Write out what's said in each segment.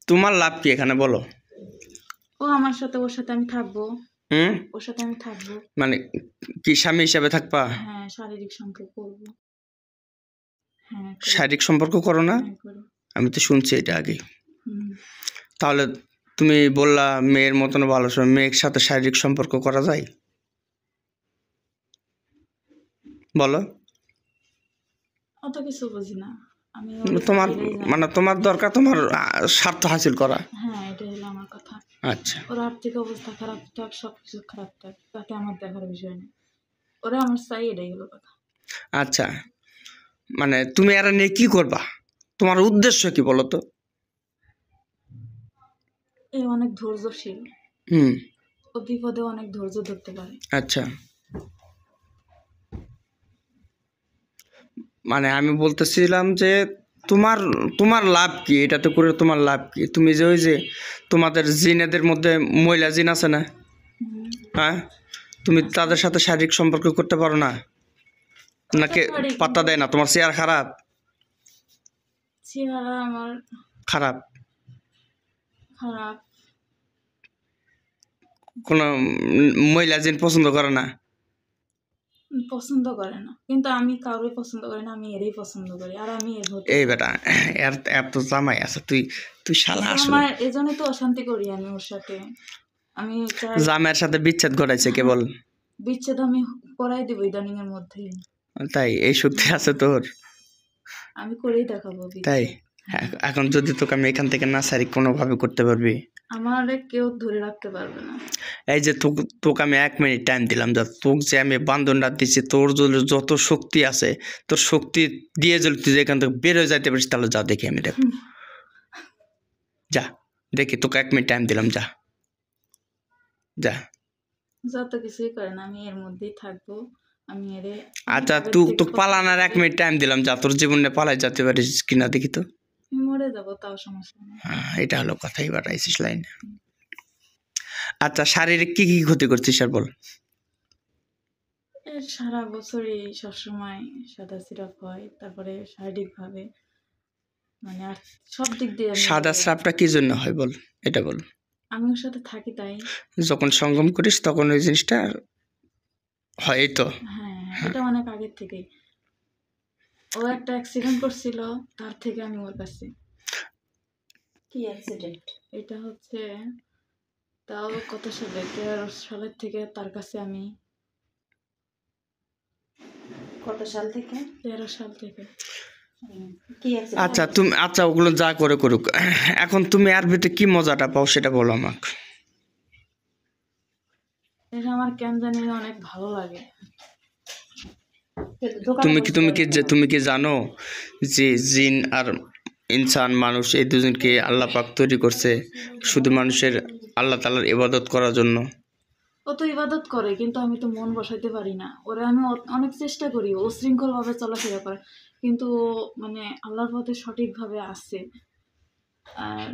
তোমার লাভ কি এখানে বলো? ও আমার সাথে, ওর সাথে আমি থাকবো। ওর সাথে আমি থাকবো মানে কি স্বামী হিসাবে থাকবা? হ্যাঁ, শারীরিক সম্পর্ক করবো। হ্যাঁ, শারীরিক সম্পর্ক করো না? আমি তো শুনছি এটা আগে। তাহলে তুমি বললা মেয়ের মতন ভালো মেয়ের সাথে শারীরিক সম্পর্ক করা যায়? বলো। অত কিছু বুঝি না আমি। তোমার মানে তোমার দরকার তোমার স্বার্থ হাসিল করা। হ্যাঁ, এটাই হলো আমার কথা। আচ্ছা, ওর আর্থিক অবস্থা খারাপ থাক, সবকিছু খারাপ থাক, তাতে আমার দেখার বিষয় নেই। ওরা আমার চাই, এটাই হলো কথা। আচ্ছা, মানে তুমি এরা নিয়ে কি করবা? তোমার উদ্দেশ্য কি বলো তো? এই অনেক ধৈর্যশীল। ও বিপদে অনেক ধৈর্য ধরতে পারে। আচ্ছা, মানে আমি বলতেছিলাম যে তোমার তোমার লাভ কি এটাতে করে? তোমার লাভ কি? তুমি যে ওই যে তোমাদের জিনেদের মধ্যে মহিলা জিন আছে না, হ্যাঁ, তুমি তাদের সাথে শারীরিক সম্পর্ক করতে পারো না? নাকি পাত্তা দেয় না? তোমার চেহারা খারাপ? চেহারা আমার খারাপ? খারাপ। কোনো মহিলা জিন পছন্দ করে না? পছন্দ করে না, কিন্তু আমি কাউকে পছন্দ করি না, আমি এরই পছন্দ করি। আর আমি এই বেটা এত জামাই আছে, তুই তুই শালা আসলে আমার এজন্যই তো অশান্তি করি আমি ওর সাথে। আমি জামাইয়ের সাথে বিচ্ছেদ ঘটাইছে কেবল? বিচ্ছেদ আমি করাই দেব ইদানিং এর মধ্যে। তাই? এই শক্তি আছে তোর? আমি করেই দেখাবো। তাই? এখন যদি তোকে আমি এখান থেকে না সারি কোনোভাবে করতে পারবি? আমারে কেউ ধরে রাখতে পারবে না। এই যে তোকে আমি 1 মিনিট টাইম দিলাম, যা তোকে যে আমি বান্ধনটা দিচ্ছি, তোর যত শক্তি আছে, তোর শক্তি দিয়ে যদি তুই এখান থেকে বের হয়ে যাইতে পারিস, তাহলে যা দেখি আমি দেখবো। যা দেখি, তোকে 1 মিনিট টাইম দিলাম, যা যা। যত কিছুই করেন আমি এর মধ্যেই থাকবো। আমি এরে আচ্ছা, তোকে পালানোর 1 মিনিট টাইম দিলাম, যা তোর জীবনে পালাই যেতে পারিস কিনা দেখি তো। মরে যাবো, তাও সমস্যা নেই। এটা হলো কথাই বাড়াইছিস লাইন। আচ্ছা, শারীরিক কি কি ক্ষতি করছিস আর বল? সারা বছরই সবসময় সাদা সিরাপ হয়, তারপরে শারীরিক ভাবে মানে আর সব দিক দিয়ে। সাদা স্রাবটা কি জন্য হয় বল, এটা বল। আমি ওর সাথে থাকি তাই। যখন সঙ্গম করিস তখন ওই জিনিসটা হয় তো? হ্যাঁ, এটা অনেক আগের থেকেই। ও একটা অ্যাক্সিডেন্ট করছিল, তার থেকে আমি ওর কাছে। কি অ্যাক্সিডেন্ট? এটা হচ্ছে তাও কত সালে, 13 সালের থেকে তার কাছে আমি। কত সাল থেকে? 13 সাল থেকে। কি অ্যাক্সিডেন্ট? আচ্ছা, তুমি আচ্ছা ওগুলো যা করে করুক, এখন তুমি আর ভিতরে কি মজাটা পাও সেটা বলো আমাকে। এটা আমার কেন জানি অনেক ভালো লাগে। তুমি কি জানো যে জিন আর ইনসান মানুষ এই দুজনকে আল্লাহ পাক তৈরি করছে শুধু মানুষের আল্লাহ তাআলার ইবাদত করার জন্য? ও তো ইবাদত করে, কিন্তু আমি তো মন বসাইতে পারি না। ওরা আমি অনেক চেষ্টা করি ও শৃঙ্খল ভাবে চলাফেরা করে, কিন্তু মানে আল্লাহর পথে সঠিকভাবে আসছে। আর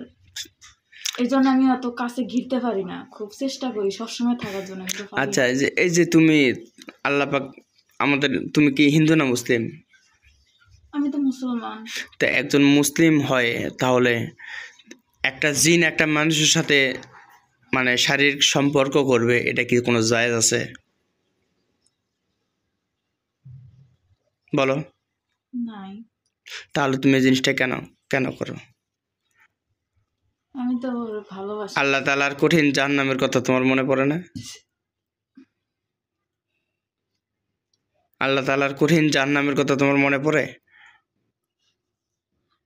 এই জন্য আমি অত কাছে ঘিরতে পারি না, খুব চেষ্টা করি সবসময় থাকার জন্য। আচ্ছা, এই যে তুমি আল্লাহ পাক আমাদের, তুমি কি হিন্দু না মুসলিম? আমি তো মুসলমান। তা একজন মুসলিম হয় তাহলে একটা জিন একটা মানুষের সাথে মানে শারীরিক সম্পর্ক করবে, এটা কি কোনো জায়েজ আছে বলো? নাই। তাহলে তুমি এই জিনিসটা কেন কেন করো? আমি তো ভালোবাসি। আল্লাহ তাআলার কঠিন জাহান্নামের কথা তোমার মনে পড়ে না? আল্লাহ তাআলার কঠিন জাহান্নামের কথা তোমার মনে পড়ে?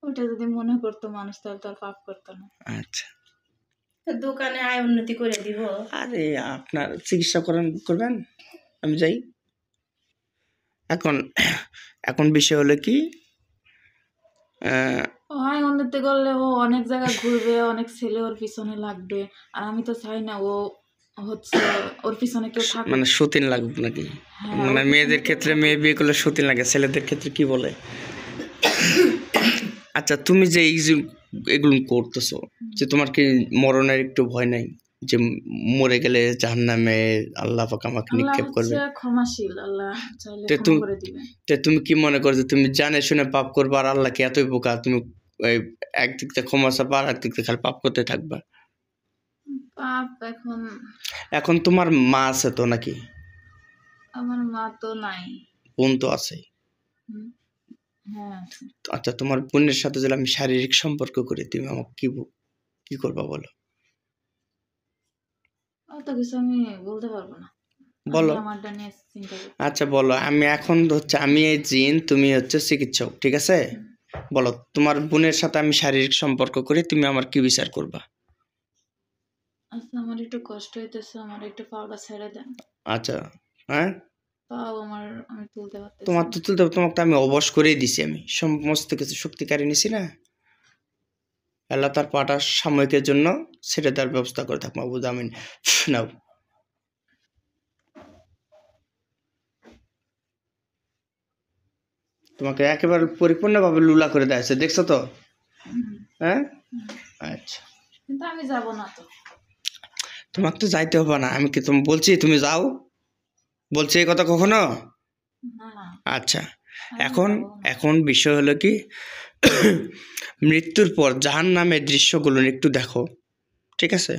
ওটা যদি মনে করতো মানুষ, তাহলে তার পাপ করতো না। আচ্ছা, দোকানে আয় উন্নতি করে দিব। আরে আপনার চিকিৎসা করবেন, আমি যাই। এখন বিষয় হলো কি, আয় উন্নতি করলে ও অনেক জায়গায় ঘুরবে, অনেক ছেলে ওর পিছনে লাগবে। আর আমি তো চাই না ও হচ্ছে ওর পিছনে কেউ থাকুক। মানে সতীন লাগবে নাকি? মানে মেয়েদের ক্ষেত্রে মেয়ে বিয়ে করলে সতীন লাগে, ছেলেদের ক্ষেত্রে কি বলে? আচ্ছা, তুমি যে এগুলো করতেছো, যে তোমার কি মরণের একটু ভয় নাই যে মরে গেলে জাহান্নামে আল্লাহ পাক আমাকে নিক্ষেপ করবে? ক্ষমাশীল, আল্লাহ চাইলে ক্ষমা করে দিবেন। তুমি কি মনে করছো তুমি জানে শুনে পাপ করবে আর আল্লাহ কি এতই বোকা? তুমি এই একদিক থেকে ক্ষমা চাপা আর একদিক থেকে খালি পাপ করতে থাকবা? পাপ এখন এখন তোমার মা আছে তো নাকি? আমার মা তো নাই। বোন তো আছে। হুম, হ্যাঁ আছে। আচ্ছা, তোমার বোনের সাথে যদি আমি শারীরিক সম্পর্ক করি, তুমি আমাকে কি করবা বলো? অত কিছু আমি বলতে পারবো না। বলো। আমি আমারটা নিয়ে চিন্তা করি। আচ্ছা বলো, আমি এখন হচ্ছে আমি এই জিন, তুমি হচ্ছে চিকিৎসক, ঠিক আছে? বলো, তোমার বোনের সাথে আমি শারীরিক সম্পর্ক করি, তুমি আমার কি বিচার করবা? আচ্ছা, আমার একটু কষ্ট হইতেছে, আমার একটু পাওটা ছেড়ে দেন। আচ্ছা, হ্যাঁ, পাও আমি তুলতে পারতেছি তোমার না। তো তুলতে হবে, তোমাকে তো আমি অবশ করেই দিছি, আমি সমস্ত কিছু শক্তি কারি নিছি না। আল্লাহ তার পাটা সাময়িকের জন্য ছেড়ে দেওয়ার ব্যবস্থা করে থাক মাহবুদ, আমিন। নাও। তোমাকে একেবারে পরিপূর্ণভাবে লুলা করে দেওয়া হয়েছে, দেখছো তো? হুম, হ্যাঁ, হুম। আচ্ছা। কিন্তু আমি যাব না তো। তোমাকে তো যাইতে হবে না, আমি কি তুমি বলছি তুমি যাও? বলছি এই কথা কখনো? না না, আচ্ছা, আমি এখন যাবো না। এখন বিষয় হলো কি, মৃত্যুর পর জাহান্নামের দৃশ্যগুলো একটু দেখো, ঠিক আছে?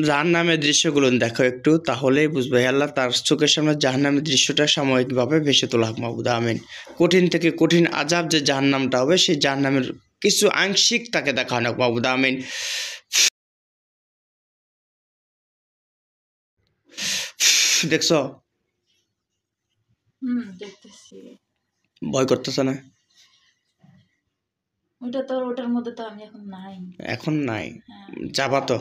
জাহান্নামের দৃশ্যগুলো দেখো একটু, তাহলেই বুঝবে আল্লাহ তার চোখের সামনে জাহান্নামের দৃশ্যটা সাময়িকভাবে ভেসে তোলা হোক মাহবুদা, আমিন। কঠিন থেকে কঠিন আযাব যে জাহান্নামটা হবে, সেই জাহান্নামের কিছু আংশিক তাকে দেখানো হোক মাহবুদা, আমিন। দেখছো? দেখতেছি। ভয় করতেছে না? ওটার মধ্যে তো আমি এখন নাই। এখন নাই? হ্যাঁ, যাবা তো?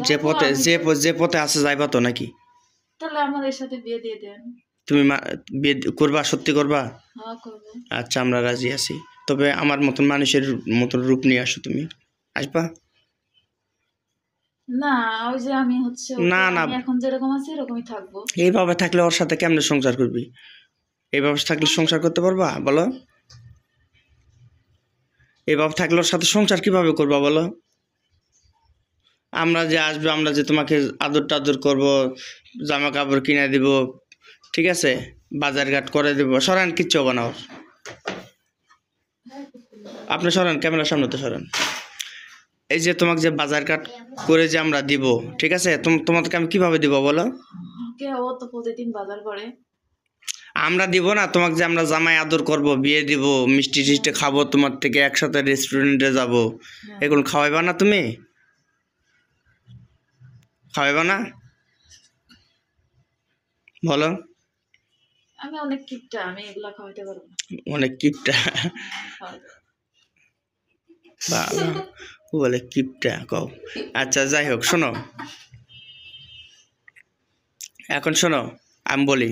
যে যাবো পথে আমি যে তো। যে পথে আছে যাইবা তো নাকি? তাহলে আমার এর সাথে বিয়ে দিয়ে দেন। তুমি বিয়ে করবা? সত্যি করবা? হ্যাঁ, করবো। আচ্ছা, আমরা রাজি আছি। তবে আমার মতন মানুষের মতন রূপ নিয়ে আসো, তুমি আসবা? না, ওই যে আমি হচ্ছে না ওকে, না, আমি এখন যেরকম আছি এরকমই থাকবো। এইভাবে থাকলে ওর সাথে কেমনে সংসার করবি? এইভাবে থাকলে সংসার করতে পারবা বলো? এইভাবে থাকলে ওর সাথে সংসার কিভাবে করবা বলো? আমরা যে আসবো, আমরা যে তোমাকে আদর টাদর করবো, জামা কাপড় কিনে দিব, ঠিক আছে, বাজার ঘাট করে দিব, সরান, কিচ্ছু হবে না ওর। আপনি সরান, ক্যামেরার সামনে তো সরান। এই যে তোমাকে যে বাজার ঘাট করে যে আমরা দিব, ঠিক আছে, তোমাদেরকে আমি কিভাবে দিব বলো? ওকে, ও তো প্রতিদিন বাজার করে। আমরা দিব না তোমাকে, যে আমরা জামাই আদর করব, বিয়ে দিব, মিষ্টি টিষ্টি খাবো তোমার থেকে, একসাথে রেস্টুরেন্টে যাব, হ্যাঁ। এগুলো খাওয়াইবা না? তুমি খাওয়াইবা না বলো? আমি অনেক কিপটা, আমি এগুলা খাওয়াইতে পারবো না। অনেক কিপটা? খাওয়াইতে। বাবা, ও বলে কিপটা কও? আচ্ছা, যাই হোক, শোনো, এখন শোনো, আমি বলি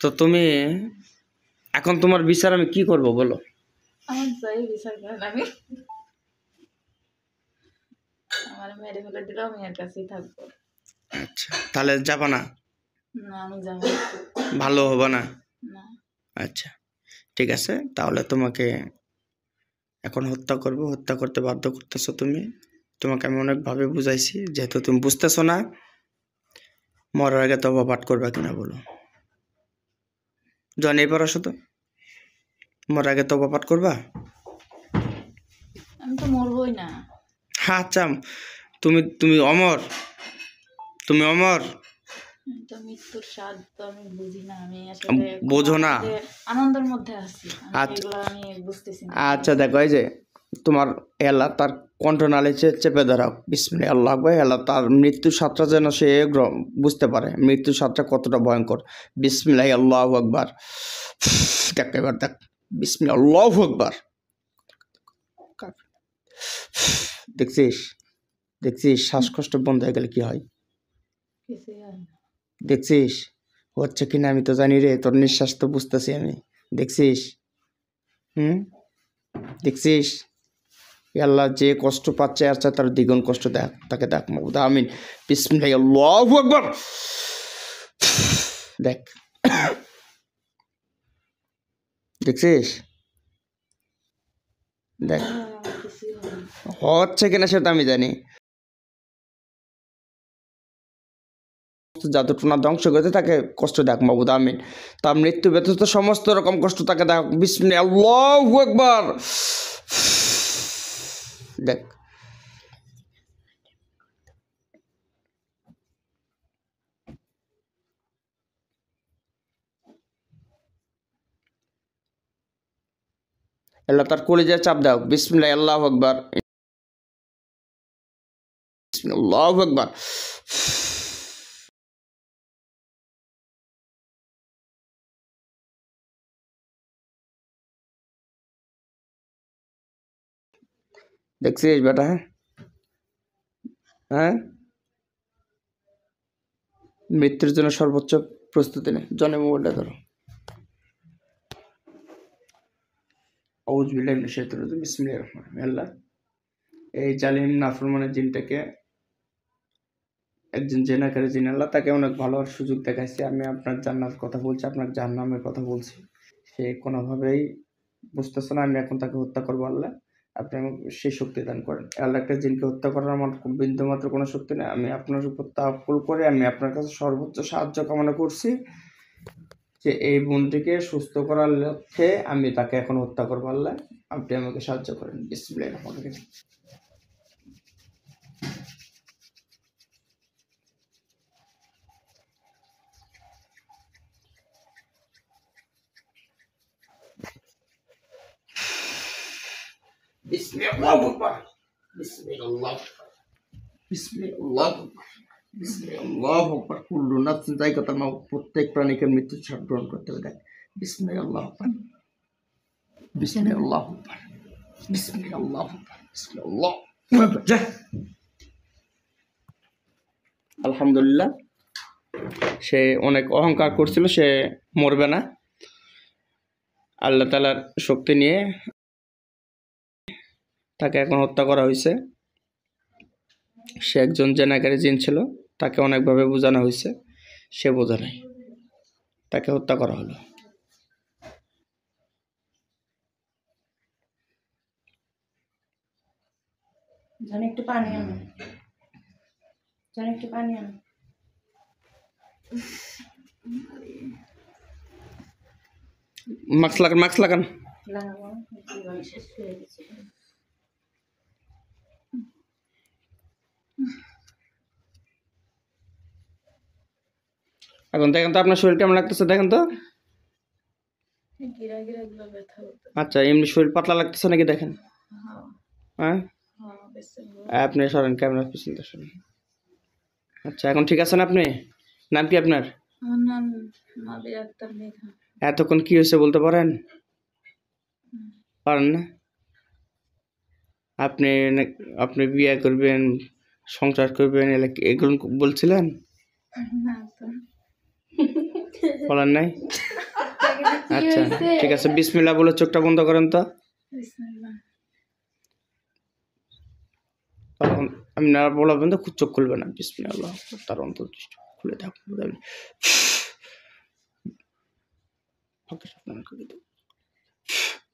তো, তুমি এখন তোমার বিচার আমি কি করব বলো? আমার যাই বিচার করেন, আমার মেরে ফেলে দিলেও আমি এর কাছেই থাকবো। আচ্ছা, তাহলে যাবা না? না, আমি যাবো না। ভালো হবে না? না। আচ্ছা, ঠিক আছে, তাহলে তোমাকে এখন হত্যা করব, হত্যা করতে বাধ্য করতেছো তুমি। তোমাকে আমি অনেকভাবে বুঝাইছি, যেহেতু তুমি বুঝতেছো না, মরার আগে তওবা পাঠ করবা কিনা বলো? জন এবার আসো তো, মরার আগে তওবা পাঠ করবা? আমি তো মরবই না। আচ্ছা, তুমি তুমি অমর, তুমি অমর। আমি তো মৃত্যুর স্বাদ তো আমি বুঝি না, আমি আসলে বোঝো না? আনন্দের মধ্যে আছি, আচ্ছা এগুলো আমি বুঝতেছি না। আচ্ছা, দেখো, এই যে তোমার আল্লাহ তার কণ্ঠনালী চেপে ধরাও, বিসমিল্লাহ আল্লাহ আকবার, আল্লাহ তার মৃত্যুর স্বাদটা যেন সে বুঝতে পারে, মৃত্যুর স্বাদটা কতটা ভয়ঙ্কর। বিসমিল্লাহ আল্লাহু আকবার। দেখ এবার দেখ, বিসমিল্লাহ আল্লাহু আকবার। দেখছিস? দেখছিস শ্বাসকষ্ট বন্ধ হয়ে গেলে কি হয়? কিছুই হয় না। দেখছিস হচ্ছে কিনা আমি তো জানি রে, তোর নিঃশ্বাস তো বুঝতেছি আমি। দেখছিস? দেখছিস? আল্লাহ যে কষ্ট পাচ্ছে আর চায় তার দ্বিগুণ কষ্ট দেখ, তাকে দেখ মাহবুদ, আমিন। বিসমিল্লাহ আল্লাহু আকবার। দেখ, দেখছিস? দেখ আমার কিছুই হয় না। হচ্ছে কিনা সেটা আমি জানি। জাদু টোনা ধ্বংস করতে তাকে কষ্ট দেখ মাবুদ আমিন। তার মৃত্যু ব্যতীত সমস্ত রকম কষ্ট তাকে দেখ। বিসমিল্লাহ, আল্লাহু আকবার। দেখ আল্লাহ তার কলিজায় চাপ দাও। বিসমিল্লাহ, আল্লাহু আকবার, আল্লাহু আকবার। দেখছিস বেটা? হ্যাঁ, মৃত্যুর জন্য সর্বোচ্চ প্রস্তুতি নে। জনে মোবাইলটা ধরো। আউযু বিল্লাহি মিনাশ শাইতানির রাজিম। বিসমিল্লাহির রহমানির রহিম। আল্লাহ, এই জালিম নাফরমানের জিনটাকে, একজন জেনাকারী জিন, আল্লাহ তাকে অনেক ভালো সুযোগ দেখাইছে। আমি আপনার জান্নাত কথা বলছি, আপনার জাহান্নামের কথা বলছি। সে কোনোভাবেই বুঝতেছে না। আমি এখন তাকে হত্যা করবো। আল্লাহ, আপনি আমাকে সেই শক্তি দান করেন। আল্লাহ, একটা জিনকে হত্যা করার আমার বিন্দুমাত্র কোনো শক্তি নেই। আমি আপনার উপর তাওয়াক্কুল করে আমি আপনার কাছে সর্বোচ্চ সাহায্য কামনা করছি যে এই বোনটিকে সুস্থ করার লক্ষ্যে আমি তাকে এখন হত্যা করবো। আল্লাহ, আপনি আমাকে সাহায্য করেন। বিসমিল্লাহির রহমানির রহিম। বিসমিল্লাহির আকবার। বিসমিল্লাহ, বিসমিল্লাহ, বিসমিল্লাহ আকবার। কুল্লু নাফসিন যায়কাতুল মাউত। প্রত্যেক প্রাণীকে মৃত্যু স্বাদ গ্রহণ করতে হবে। দেখ, বিসমিল্লাহ আকবার, বিসমিল্লাহ আকবার, বিসমিল্লাহ আকবার, বিসমিল্লাহ আকবার। যা। আলহামদুলিল্লাহ, সে অনেক অহংকার করছিল, সে মরবে না। আল্লাহ তাআলার শক্তি নিয়ে তাকে এখন হত্যা করা হয়েছে। সে একজন জেনাকারী জিন ছিল, তাকে অনেকভাবে বোঝানো হয়েছে, সে বোঝা নাই, তাকে হত্যা করা হলো। জানি একটু পানি আনো, জানি একটু পানি আনো। মাস্ক লাগান, মাস্ক লাগান। লাগাবো না, জীবন শেষ হয়ে গেছে। এখন দেখেন তো আপনার শরীর কেমন লাগতেছে, দেখেন তো। গিরা গিরা গুলো ব্যথা হতো। আচ্ছা, এমনি শরীর পাতলা লাগতেছে নাকি দেখেন? হ্যাঁ, হ্যাঁ, হ্যাঁ, বেশি ভালো। আপনি সরেন, ক্যামেরা পিছনে সরেন। আচ্ছা, এখন ঠিক আছেন আপনি? নাম কি আপনার? আমার নাম মাবির আক্তার মেঘা। এতক্ষণ কি হয়েছে বলতে পারেন? পারেন না? আপনি আপনি বিয়ে করবেন, সংসার করবেন, এগুলো বলছিলেন? না তো। বলেন নাই? আচ্ছা, ঠিক আছে, বিসমিল্লাহ বলে চোখটা বন্ধ করেন তো। বিসমিল্লাহ। তখন আমি না বলবেন তো, চোখ খুলবে না। বিসমিল্লাহ, তার অন্তর্দৃষ্টি খুলে থাকবে।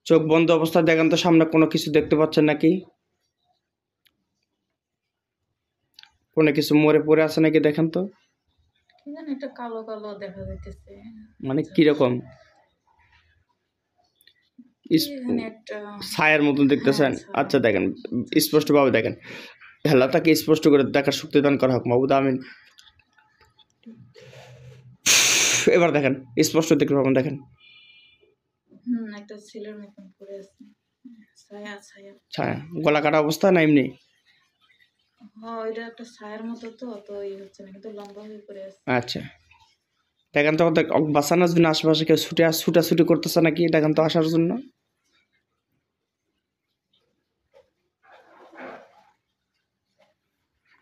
চোখ বন্ধ অবস্থায় দেখেন তো সামনে কোনো কিছু দেখতে পাচ্ছেন নাকি? কোনো কিছু মরে পড়ে আছে নাকি দেখেন তো। কি জানি একটা কালো কালো দেখা যাইতেছে। মানে কিরকম? এখানে একটা ছায়ার মতন দেখতেছেন? ছায়া। আচ্ছা, দেখেন, স্পষ্টভাবে দেখেন। আল্লাহ তাকে স্পষ্ট করে দেখার শক্তি দান করা হোক মাবুদ আমিন। এবার দেখেন, স্পষ্ট দেখতে পাবেন। দেখেন, একটা ছেলের মতন পড়ে আছে। ছায়া ছায়া। ছায়া। গলা কাটা অবস্থা না এমনি? হ্যাঁ, ওইটা একটা ছায়ার মতো, তো এই হচ্ছে না, কিন্তু লম্বা হয়ে পড়ে আছে। আচ্ছা, দেখেন তো বাঁচানোর জন্য আশেপাশে কেউ ছুটাছুটি করতেছে নাকি দেখেন তো আসার জন্য।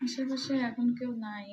আশেপাশে এখন কেউ নাই।